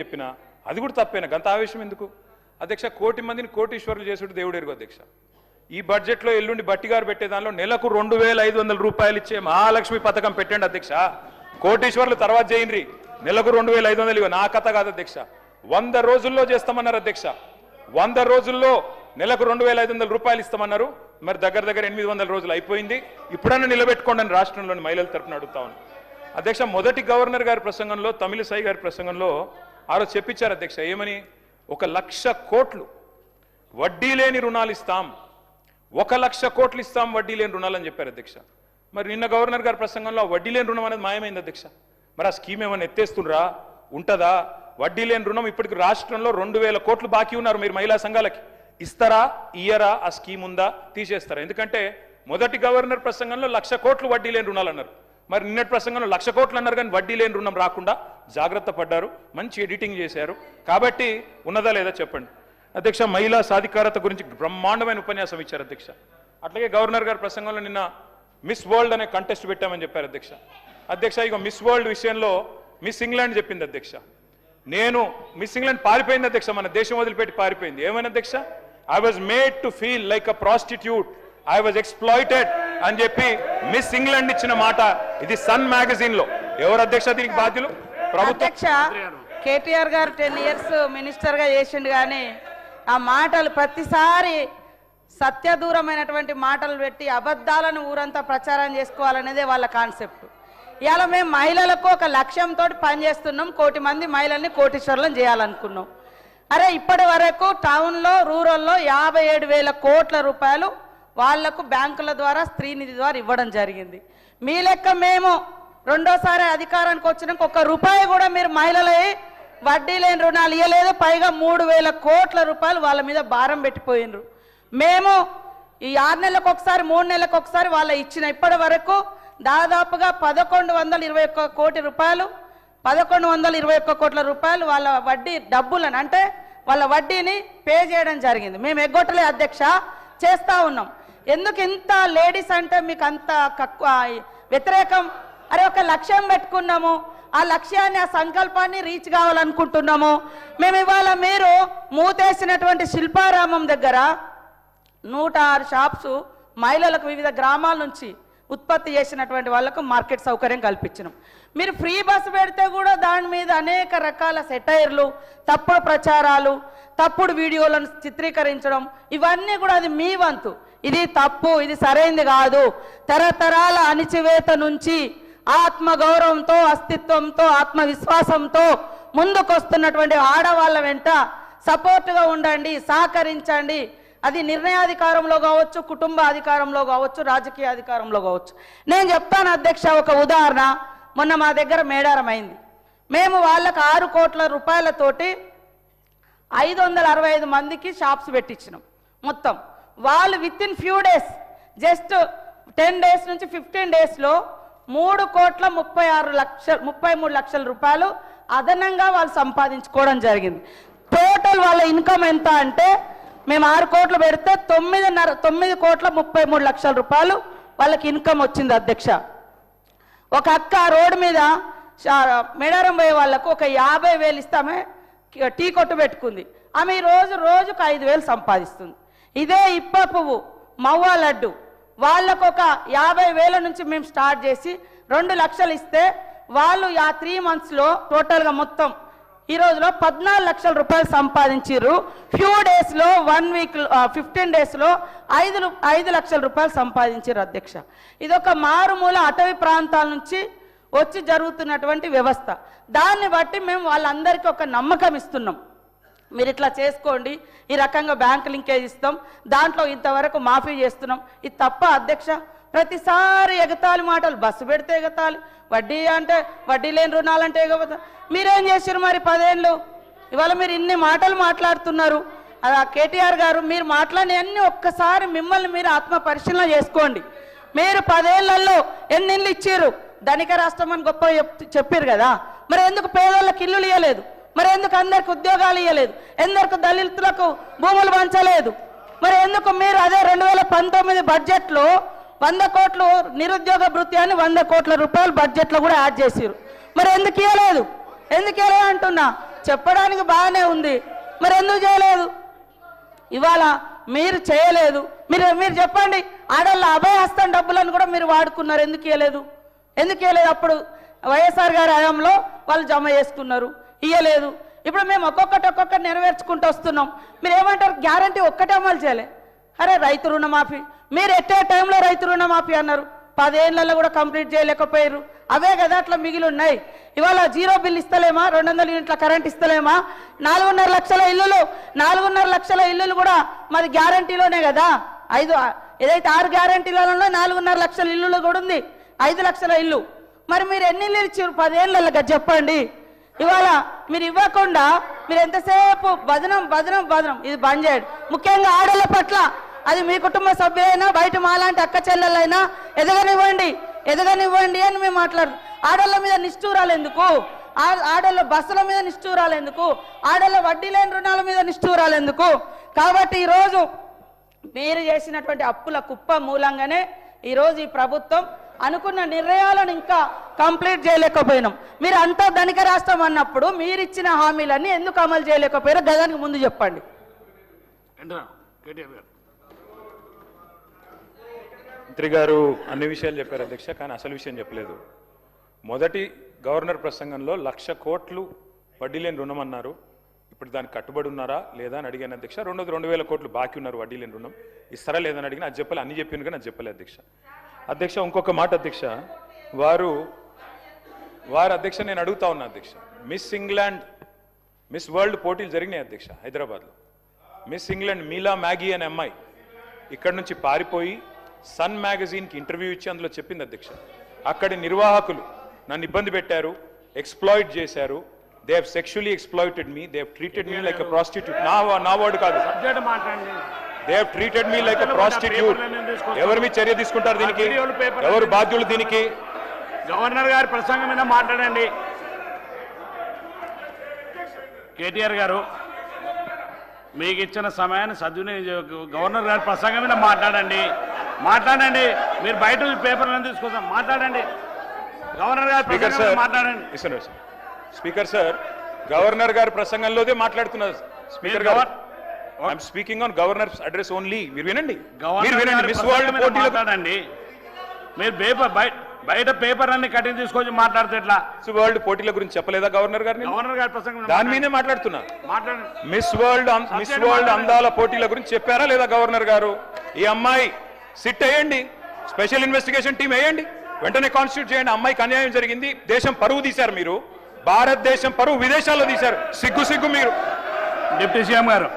చెప్పినా అది కూడా తప్పేనా? గంత ఆవేశం ఎందుకు అధ్యక్ష? కోటి మందిని కోటీశ్వరులు చేసుడు దేవుడు ఎరుగు అధ్యక్ష. ఈ బడ్జెట్లో ఎల్లుండి బట్టిగారు పెట్టే దానిలో నెలకు 2500 రూపాయలు ఇచ్చే మహాలక్ష్మి పథకం పెట్టండి అధ్యక్ష. కోటీశ్వరులు తర్వాత చేయండి, నెలకు 2500 నా కథ కాదు అధ్యక్ష. 100 రోజుల్లో చేస్తామన్నారు అధ్యక్ష. 100 రోజుల్లో నెలకు 2500 రూపాయలు ఇస్తామన్నారు. మరి దగ్గర 800 రోజులు అయిపోయింది. ఇప్పుడన్నా నిలబెట్టుకోండి అని రాష్ట్రంలోని మహిళల తరపున అడుగుతా ఉన్నాను అధ్యక్ష. మొదటి గవర్నర్ గారి ప్రసంగంలో, తమిళిసై గారి ప్రసంగంలో ఆ రోజు చెప్పించారు అధ్యక్ష. ఏమని? 1,00,000 కోట్లు వడ్డీ లేని రుణాలు ఇస్తాం, 1,00,000 కోట్లు ఇస్తాం వడ్డీ లేని రుణాలు అని చెప్పారు అధ్యక్ష. మరి నిన్న గవర్నర్ గారి ప్రసంగంలో వడ్డీ లేని రుణం అనేది మాయమైంది అధ్యక్ష. మరి ఆ స్కీమ్ ఏమైనా ఎత్తేస్తుండ్రా? ఉంటుందా? వడ్డీ లేని రుణం ఇప్పటికి రాష్ట్రంలో 2,000 కోట్లు బాకీ ఉన్నారు. మీరు మహిళా సంఘాలకి ఇస్తారా, ఇయ్యరా? ఆ స్కీమ్ ఉందా, తీసేస్తారా? ఎందుకంటే మొదటి గవర్నర్ ప్రసంగంలో 1,00,000 కోట్లు వడ్డీ లేని రుణాలు అన్నారు. మరి నిన్నటి ప్రసంగంలో 1,00,000 కోట్లు అన్నారు, కానీ వడ్డీ లేని రుణం రాకుండా జాగ్రత్త పడ్డారు, మంచి ఎడిటింగ్ చేశారు. కాబట్టి ఉన్నదా లేదా చెప్పండి అధ్యక్ష. మహిళా సాధికారత గురించి బ్రహ్మాండమైన ఉపన్యాసం ఇచ్చారు అధ్యక్ష. అట్లాగే గవర్నర్ గారి ప్రసంగంలో నిన్న మిస్ వరల్డ్ అనే కంటెస్ట్ పెట్టామని చెప్పారు అధ్యక్ష. అధ్యక్ష, ఇక మిస్ వరల్డ్ విషయంలో మిస్ ఇంగ్లాండ్ చెప్పింది అధ్యక్ష. నేను మిస్ ఇంగ్లాండ్ పారిపోయింది అధ్యక్ష, మన దేశం వదిలిపెట్టి పారిపోయింది. ఏమైనా అధ్యక్ష? I was made to feel like a prostitute, I was exploited అని చెప్పి మిస్ ఇంగ్లాండ్ ఇచ్చిన మాట ఇది సన్ మ్యాగజైన్ లో. ఎవరు అధ్యక్ష దీనికి బాధ్యులు? ప్రభుత్వం. కేటీఆర్ గారు 10 ఇయర్స్ మినిస్టర్ గా చేసిండు, కానీ ఆ మాటలు ప్రతిసారి సత్యదూరమైనటువంటి మాటలు పెట్టి అబద్ధాలను ఊరంతా ప్రచారం చేసుకోవాలనేదే వాళ్ళ కాన్సెప్ట్. ఇవాళ మేము మహిళలకు ఒక లక్ష్యంతో పనిచేస్తున్నాం, 1 కోటి మంది మహిళల్ని కోటీశ్వరులను చేయాలనుకున్నాం. అరే ఇప్పటి వరకు టౌన్లో, రూరల్లో 57,000 కోట్ల రూపాయలు వాళ్లకు బ్యాంకుల ద్వారా, స్త్రీనిధి ద్వారా ఇవ్వడం జరిగింది. మీ లెక్క మేము రెండోసారి అధికారానికి వచ్చినాక 1 రూపాయి కూడా మీరు మహిళలై వడ్డీ లేని రుణాలు ఇవ్వలేదు. పైగా 3,000 కోట్ల రూపాయలు వాళ్ళ మీద భారం పెట్టిపోయినరు. మేము ఈ 6 నెలలకు ఒకసారి, 3 నెలలకు ఒకసారి వాళ్ళ ఇచ్చిన ఇప్పటి వరకు దాదాపుగా 1,121 కోటి రూపాయలు, 1,121 కోట్ల రూపాయలు వాళ్ళ వడ్డీ డబ్బులను, అంటే వాళ్ళ వడ్డీని పే చేయడం జరిగింది. మేము ఎగ్గొట్టలే అధ్యక్ష, చేస్తూ ఉన్నాం. ఎందుకు ఇంత లేడీస్ అంటే మీకు అంత వ్యతిరేకం? అరే ఒక లక్ష్యం పెట్టుకున్నాము, ఆ లక్ష్యాన్ని, ఆ సంకల్పాన్ని రీచ్ కావాలనుకుంటున్నాము. మేము ఇవాళ మీరు మూతేసినటువంటి శిల్పారామం దగ్గర 106 షాప్స్ మహిళలకు వివిధ గ్రామాల నుంచి ఉత్పత్తి చేసినటువంటి వాళ్లకు మార్కెట్ సౌకర్యం కల్పించినాం. మీరు ఫ్రీ బస్సు పెడితే కూడా దాని మీద అనేక రకాల సెటైర్లు, తప్పుడు ప్రచారాలు, తప్పుడు వీడియోలను చిత్రీకరించడం, ఇవన్నీ కూడా అది మీ వంతు. ఇది తప్పు, ఇది సరైంది కాదు. తరతరాల అణిచివేత నుంచి ఆత్మగౌరవంతో, అస్తిత్వంతో, ఆత్మవిశ్వాసంతో ముందుకొస్తున్నటువంటి ఆడవాళ్ళ వెంట సపోర్టుగా ఉండండి, సహకరించండి. అది నిర్ణయాధికారంలో కావచ్చు, కుటుంబ అధికారంలో కావచ్చు, రాజకీయ అధికారంలో కావచ్చు. నేను చెప్తాను అధ్యక్ష, ఒక ఉదాహరణ. మొన్న మా దగ్గర మేడారం అయింది. మేము వాళ్ళకు 6 కోట్ల రూపాయలతోటి 565 మందికి షాప్స్ పెట్టించినాం. మొత్తం వాళ్ళు with in few days, just 10 days నుంచి 15 డేస్లో 3,33 లక్షల రూపాయలు అదనంగా వాళ్ళు సంపాదించుకోవడం జరిగింది. టోటల్ వాళ్ళ ఇన్కమ్ ఎంత అంటే, మేము 6 కోట్లు పెడితే 9,33 లక్షల రూపాయలు వాళ్ళకి ఇన్కమ్ వచ్చింది అధ్యక్ష. ఒక అక్క రోడ్డు మీద మేడారం పోయే వాళ్ళకు ఒక 50,000 ఇస్తామే టీ కొట్టు పెట్టుకుంది. ఆమె రోజుకు 5,000 సంపాదిస్తుంది. ఇదే ఇప్ప పువ్వు, మవ్వా లడ్డు, వాళ్ళకు ఒక 50,000 నుంచి మేము స్టార్ట్ చేసి 2 లక్షలు ఇస్తే వాళ్ళు ఆ 3 మంత్స్లో టోటల్గా మొత్తం ఈ రోజులో 14 లక్షల రూపాయలు సంపాదించారు. ఫ్యూ డేస్లో, 1 వీక్, 15 డేస్లో 5 లక్షల రూపాయలు సంపాదించారు అధ్యక్ష. ఇదొక మారుమూల అటవీ ప్రాంతాల నుంచి వచ్చి జరుగుతున్నటువంటి వ్యవస్థ. దాన్ని బట్టి మేము వాళ్ళందరికీ ఒక నమ్మకం ఇస్తున్నాం. మీరు ఇట్లా చేసుకోండి, ఈ రకంగా బ్యాంక్ లింకేజ్ ఇస్తాం, దాంట్లో ఇంతవరకు మాఫీ చేస్తున్నాం. ఇది తప్ప అధ్యక్ష? ప్రతిసారి ఎగతాళి మాటలు, బస్సు పెడితే ఎగతాళి, వడ్డీ అంటే వడ్డీ లేని రుణాలంటే ఎగబోతా. మీరేం చేశారు మరి 10 ఏళ్ళు? ఇవాళ మీరు ఇన్ని మాటలు మాట్లాడుతున్నారు. కేటీఆర్ గారు, మీరు మాట్లాడిన అన్ని ఒక్కసారి మిమ్మల్ని మీరు ఆత్మ పరిశీలన చేసుకోండి. మీరు 10 ఏళ్లలో ఎన్ని ఇళ్ళు ఇచ్చారు? ధనిక రాష్ట్రం అని గొప్ప చెప్పారు కదా, మరి ఎందుకు పేదోళ్ళకి ఇల్లులు ఇవ్వలేదు? మరి ఎందుకు అందరికి ఉద్యోగాలు ఇవ్వలేదు? ఎందుకు దళితులకు భూములు పంచలేదు? మరి ఎందుకు మీరు అదే 2019 బడ్జెట్లో 100 కోట్లు నిరుద్యోగ భృతి అని 100 కోట్ల రూపాయలు బడ్జెట్లో కూడా యాడ్ చేసారు? మరి ఎందుకు ఇవ్వలేదు? అంటున్నా. చెప్పడానికి బాగానే ఉంది, మరి ఎందుకు చేయలేదు? ఇవాళ మీరు చేయలేదు. మీరు చెప్పండి, ఆడళ్ళ అభయహస్తం డబ్బులను కూడా మీరు వాడుకున్నారు, ఎందుకు ఇవ్వలేదు? అప్పుడు వైఎస్ఆర్ గారి హయాంలో వాళ్ళు జమ చేసుకున్నారు, ఇవ్వలేదు. ఇప్పుడు మేము ఒక్కొక్కటి నెరవేర్చుకుంటూ వస్తున్నాం. మీరు ఏమంటారు? గ్యారంటీ ఒక్కటే అమలు చేయలే. అరే రైతు రుణమాఫీ, మీరు ఎట్టే టైంలో రైతు రుణమాఫీ అన్నారు, 10 ఏళ్లలో కూడా కంప్లీట్ చేయలేకపోయారు. అవే కదా అట్లా మిగిలి ఉన్నాయి. ఇవాళ జీరో బిల్ ఇస్తలేమా? 200 యూనిట్ల కరెంట్ ఇస్తలేమా? 4.5 లక్షల ఇల్లులు, 4.5 లక్షల ఇల్లులు కూడా మాది గ్యారంటీలోనే కదా. ఏదైతే 6 గ్యారంటీలలో 4.5 లక్షల ఇల్లులు కూడా ఉంది, 5 లక్షల ఇల్లు. మరి మీరు ఎన్ని ఇల్లు ఇచ్చారు 10 ఏళ్ళలో చెప్పండి. ఇవాళ మీరు ఇవ్వకుండా మీరు ఎంతసేపు బదనం ఇది బంద్ చేయండి. ముఖ్యంగా ఆడళ్ళ పట్ల, అది మీ కుటుంబ సభ్యులైనా బయట మాలాంటి అక్క చెల్లెలైనా ఎదగనివ్వండి అని మేము మాట్లాడు. ఆడళ్ళ మీద నిష్ఠూరాలు ఎందుకు? ఆడళ్ళ బస్సుల మీద నిష్ఠూరాలు ఎందుకు? ఆడళ్ళ వడ్డీ లేని రుణాల మీద నిష్ఠూరాలు ఎందుకు? కాబట్టి ఈరోజు మీరు చేసినటువంటి అప్పుల కుప్ప మూలంగానే ఈరోజు ఈ ప్రభుత్వం అనుకున్న నిర్ణయాలను ఇంకా కంప్లీట్ చేయలేకపోయినాం. మీరు అంతా ధనిక రాష్ట్రం అన్నప్పుడు మీరు ఇచ్చిన హామీలన్నీ ఎందుకు అమలు చేయలేకపోయారో గదానికి ముందు చెప్పండి. మంత్రి గారు అన్ని విషయాలు చెప్పారు అధ్యక్ష, కానీ అసలు విషయం చెప్పలేదు. మొదటి గవర్నర్ ప్రసంగంలో 1,00,000 కోట్లు వడ్డీ లేని రుణం అన్నారు. ఇప్పుడు దానికి కట్టుబడి ఉన్నారా లేదా అని అడిగాను అధ్యక్ష. 2,000 కోట్లు బాకీ ఉన్నారు వడ్డీ లేని రుణం, ఇస్తారా లేదని అడిగిన అది చెప్పలే. అన్ని చెప్పాను కానీ అది చెప్పలే అధ్యక్ష. ఇంకొక మాట అధ్యక్ష, వారు అధ్యక్ష నేను అడుగుతా ఉన్నా అధ్యక్ష, మిస్ వరల్డ్ పోటీలు జరిగినాయి అధ్యక్ష హైదరాబాద్లో. మిస్ ఇంగ్లాండ్ మీలా మ్యాగీ అనే అమ్మాయి ఇక్కడ నుంచి పారిపోయి సన్ మ్యాగజైన్కి ఇంటర్వ్యూ ఇచ్చి అందులో చెప్పింది అధ్యక్ష, అక్కడి నిర్వాహకులు నన్ను ఇబ్బంది పెట్టారు, ఎక్స్ప్లాయిట్ చేశారు, they have sexually exploited me, they have treated me like a prostitute. నా వర్డ్ కాదు, they have treated me like a prostitute. ఎవరి మీద చర్య తీసుకుంటారు దీనికి? ఎవరు బాధ్యులు దీనికి? గవర్నర్ గారి ప్రసంగం మీద మాట్లాడండి. కేటీఆర్ గారు మీకు ఇచ్చిన సమయాన్ని సద్వినియోగం, గవర్నర్ గారి ప్రసంగం మీద మాట్లాడండి. మీరు బయట పేపర్లను తీసుకొస్తాం, మాట్లాడండి. గవర్నర్ గారి ప్రసంగం మీద మాట్లాడండి. స్పీకర్ సార్, గవర్నర్ గారి ప్రసంగంలోదే మాట్లాడుతున్నారు స్పీకర్ గారు. I'm speaking on governors address only. మీరు వినండి. మిస్ వరల్డ్ పోటీలు మాట్లాడండి. మీరు బయట పేపర్ అన్ని కట్టింగ్ తీసుకొచ్చి మాట్లాడితే ఎట్లా? వరల్డ్ పోటీల గురించి చెప్పలేదా గవర్నర్ గారిని? గవర్నర్ గారి ప్రసంగం దాని మీదే మాట్లాడుతున్నా. మిస్ వరల్డ్ అందాల పోటీల గురించి చెప్పారా లేదా గవర్నర్ గారు? ఈ అమ్మాయి సిట్ వేయండి, స్పెషల్ ఇన్వెస్టిగేషన్ టీం వేయండి, వెంటనే కాన్స్టిట్యూట్ చేయండి. అమ్మాయికి అన్యాయం జరిగింది, దేశం పరువు తీశారు మీరు, భారతదేశం పరువు విదేశాల్లో తీశారు. సిగ్గు మీరు. డిప్యూటీ సీఎం గారు